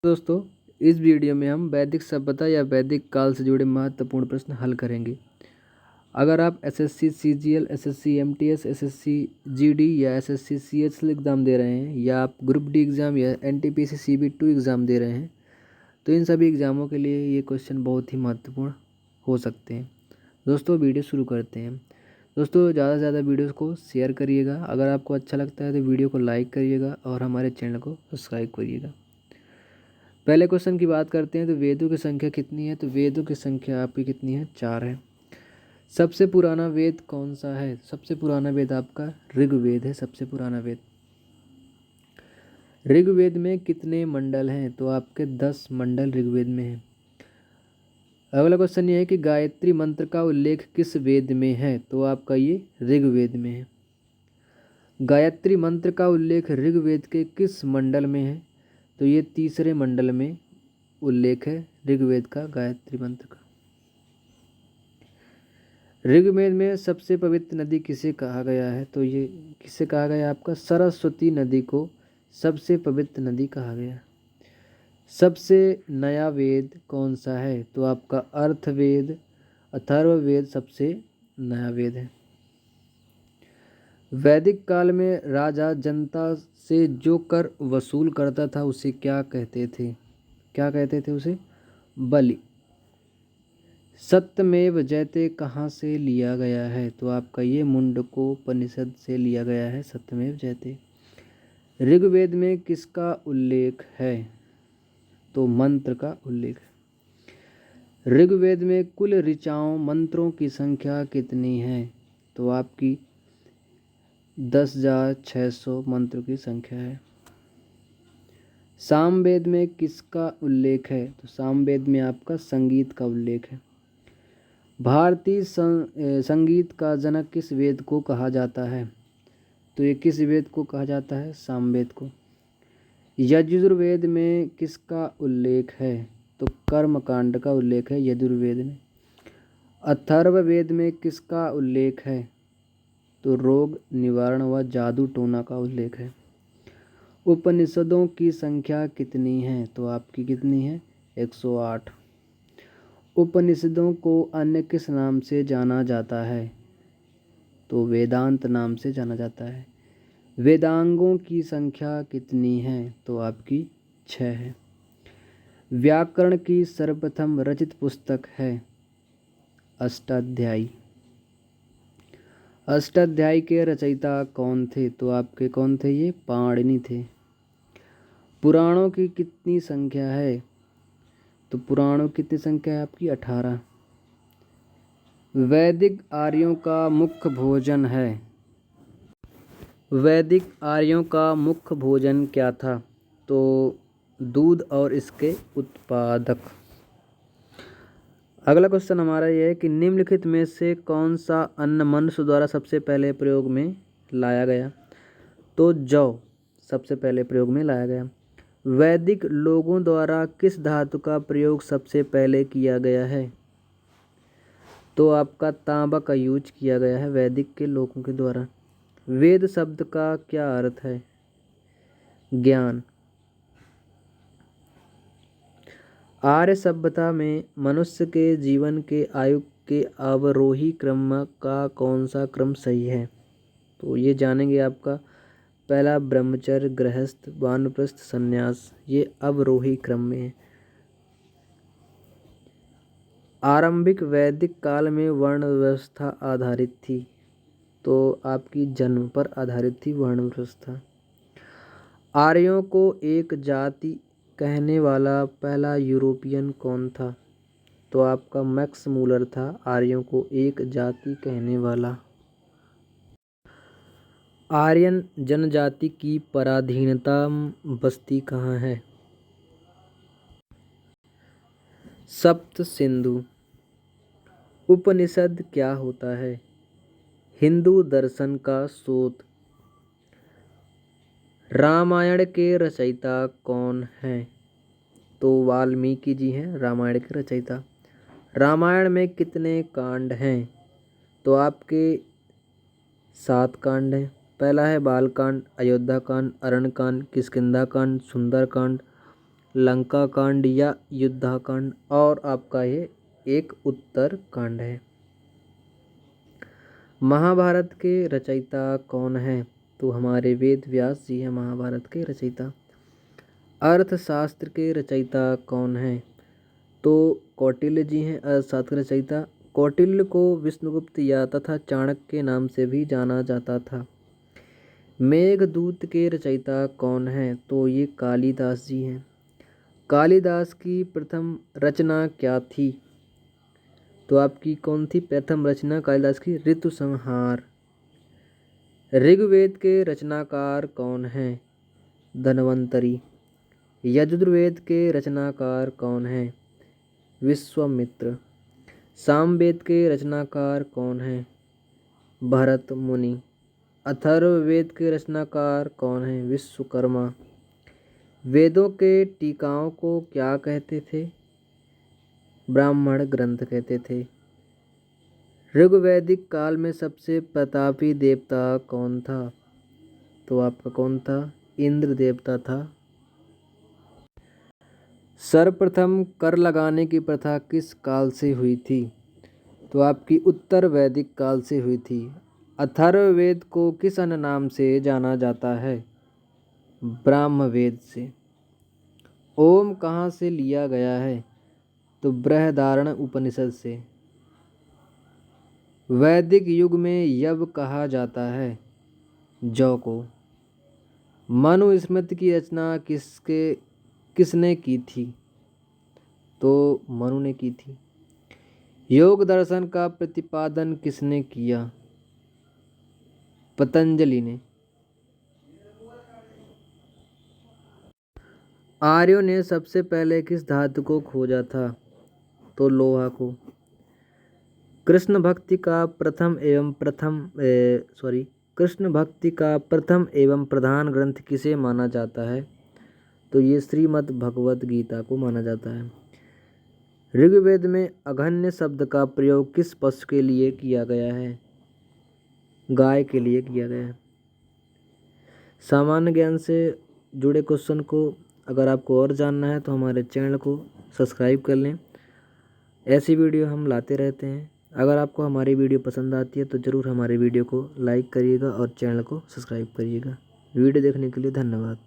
दोस्तों, इस वीडियो में हम वैदिक सभ्यता या वैदिक काल से जुड़े महत्वपूर्ण प्रश्न हल करेंगे। अगर आप SSC CGL, SSC MTS, SSC GD या एसएससी सीएचएल एग्ज़ाम दे रहे हैं या आप ग्रुप डी एग्ज़ाम या एनटीपीसी सीबी2 एग्ज़ाम दे रहे हैं तो इन सभी एग्ज़ामों के लिए ये क्वेश्चन बहुत ही महत्वपूर्ण हो सकते हैं। दोस्तों, वीडियो शुरू करते हैं। दोस्तों, ज़्यादा से ज़्यादा वीडियोस को शेयर करिएगा। अगर आपको अच्छा लगता है तो वीडियो को लाइक करिएगा और हमारे चैनल को सब्सक्राइब करिएगा। पहले क्वेश्चन की बात करते हैं तो वेदों की संख्या कितनी है। तो वेदों की संख्या आपकी कितनी है? 4 है। सबसे पुराना वेद कौन सा है? सबसे पुराना वेद आपका ऋग्वेद है। सबसे पुराना वेद। ऋग्वेद में कितने मंडल हैं? तो आपके 10 मंडल ऋग्वेद में हैं। अगला क्वेश्चन ये है कि गायत्री मंत्र का उल्लेख किस वेद में है? तो आपका ये ऋग्वेद में है। गायत्री मंत्र का उल्लेख ऋग्वेद के किस मंडल में है? तो ये तीसरे मंडल में उल्लेख है ऋग्वेद का गायत्री मंत्र का। ऋग्वेद में सबसे पवित्र नदी किसे कहा गया है? तो ये किसे कहा गया? आपका सरस्वती नदी को सबसे पवित्र नदी कहा गया। सबसे नया वेद कौन सा है? तो आपका अर्थवेद, अथर्ववेद सबसे नया वेद है। वैदिक काल में राजा जनता से जो कर वसूल करता था उसे क्या कहते थे? क्या कहते थे उसे? बलि। सत्यमेव जयते कहाँ से लिया गया है? तो आपका ये मुंडकोपनिषद से लिया गया है सत्यमेव जयते। ऋग्वेद में किसका उल्लेख है? तो मंत्र का उल्लेख है। ऋग्वेद में कुल ऋचाओं मंत्रों की संख्या कितनी है? तो आपकी 10,600 मंत्र की संख्या है। सामवेद में किसका उल्लेख है? तो सामवेद में आपका संगीत का उल्लेख है। भारतीय संगीत का जनक किस वेद को कहा जाता है? तो ये किस वेद को कहा जाता है? सामवेद को। यजुर्वेद में किसका उल्लेख है? तो कर्मकांड का उल्लेख है यजुर्वेद में। अथर्ववेद में किसका उल्लेख है? तो रोग निवारण व जादू टोना का उल्लेख है। उपनिषदों की संख्या कितनी है? तो आपकी कितनी है? 108। उपनिषदों को अन्य किस नाम से जाना जाता है? तो वेदांत नाम से जाना जाता है। वेदांगों की संख्या कितनी है? तो आपकी 6 है। व्याकरण की सर्वप्रथम रचित पुस्तक है अष्टाध्यायी। अष्टाध्यायी के रचयिता कौन थे? तो आपके कौन थे? ये पाणिनि थे। पुराणों की कितनी संख्या है? तो पुराणों की कितनी संख्या है आपकी? 18। वैदिक आर्यों का मुख्य भोजन है। वैदिक आर्यों का मुख्य भोजन क्या था? तो दूध और इसके उत्पादक। अगला क्वेश्चन हमारा यह है कि निम्नलिखित में से कौन सा अन्न मनुष्य द्वारा सबसे पहले प्रयोग में लाया गया? तो जौ सबसे पहले प्रयोग में लाया गया। वैदिक लोगों द्वारा किस धातु का प्रयोग सबसे पहले किया गया है? तो आपका तांबा का यूज किया गया है वैदिक के लोगों के द्वारा। वेद शब्द का क्या अर्थ है? ज्ञान। आर्य सभ्यता में मनुष्य के जीवन के आयु के अवरोही क्रम का कौन सा क्रम सही है? तो ये जानेंगे। आपका पहला ब्रह्मचर्य, गृहस्थ, वानप्रस्थ, संन्यास, ये अवरोही क्रम में है। आरंभिक वैदिक काल में वर्ण व्यवस्था आधारित थी। तो आपकी जन्म पर आधारित थी वर्ण व्यवस्था। आर्यों को एक जाति कहने वाला पहला यूरोपियन कौन था? तो आपका मैक्स मूलर था आर्यों को एक जाति कहने वाला। आर्यन जनजाति की पराधीनतम बस्ती कहाँ है? सप्त सिंधु। उपनिषद क्या होता है? हिंदू दर्शन का स्रोत। रामायण के रचयिता कौन हैं? तो वाल्मीकि जी हैं रामायण के रचयिता। रामायण में कितने कांड हैं? तो आपके 7 कांड हैं। पहला है बालकांड, अयोध्या कांड, अरण्यकांड, किष्किंधा कांड, सुंदरकांड, लंका कांड या युद्धाकांड, और आपका ये एक उत्तर कांड है। महाभारत के रचयिता कौन हैं? तो हमारे वेद व्यास जी हैं महाभारत के रचयिता। अर्थशास्त्र के रचयिता कौन हैं? तो कौटिल्य जी हैं अर्थशास्त्र रचयिता। कौटिल्य को विष्णुगुप्त या तथा चाणक्य के नाम से भी जाना जाता था। मेघदूत के रचयिता कौन हैं? तो ये कालिदास जी हैं। कालिदास की प्रथम रचना क्या थी? तो आपकी कौन थी प्रथम रचना कालिदास की? ऋतु संहार। ऋग्वेद के रचनाकार कौन हैं? धन्वंतरि। यजुर्वेद के रचनाकार कौन हैं? विश्वामित्र। सामवेद के रचनाकार कौन हैं? भरत मुनि। अथर्ववेद के रचनाकार कौन हैं? विश्वकर्मा। वेदों के टीकाओं को क्या कहते थे? ब्राह्मण ग्रंथ कहते थे। ऋग्वैदिक काल में सबसे प्रतापी देवता कौन था? तो आपका कौन था? इंद्र देवता था। सर्वप्रथम कर लगाने की प्रथा किस काल से हुई थी? तो आपकी उत्तर वैदिक काल से हुई थी। अथर्ववेद को किस अन्य नाम से जाना जाता है? ब्रह्मवेद से। ओम कहाँ से लिया गया है? तो बृहदारण्य उपनिषद से। वैदिक युग में यव कहा जाता है जौ को। मनुस्मृति की रचना किसने की थी? तो मनु ने की थी। योग दर्शन का प्रतिपादन किसने किया? पतंजलि ने। आर्यों ने सबसे पहले किस धातु को खोजा था? तो लोहा को। कृष्ण भक्ति का प्रथम एवं प्रधान ग्रंथ किसे माना जाता है? तो ये श्रीमद् भगवत गीता को माना जाता है। ऋग्वेद में अघन्य शब्द का प्रयोग किस पशु के लिए किया गया है? गाय के लिए किया गया है। सामान्य ज्ञान से जुड़े क्वेश्चन को अगर आपको और जानना है तो हमारे चैनल को सब्सक्राइब कर लें। ऐसी वीडियो हम लाते रहते हैं। अगर आपको हमारी वीडियो पसंद आती है तो ज़रूर हमारे वीडियो को लाइक करिएगा और चैनल को सब्सक्राइब करिएगा। वीडियो देखने के लिए धन्यवाद।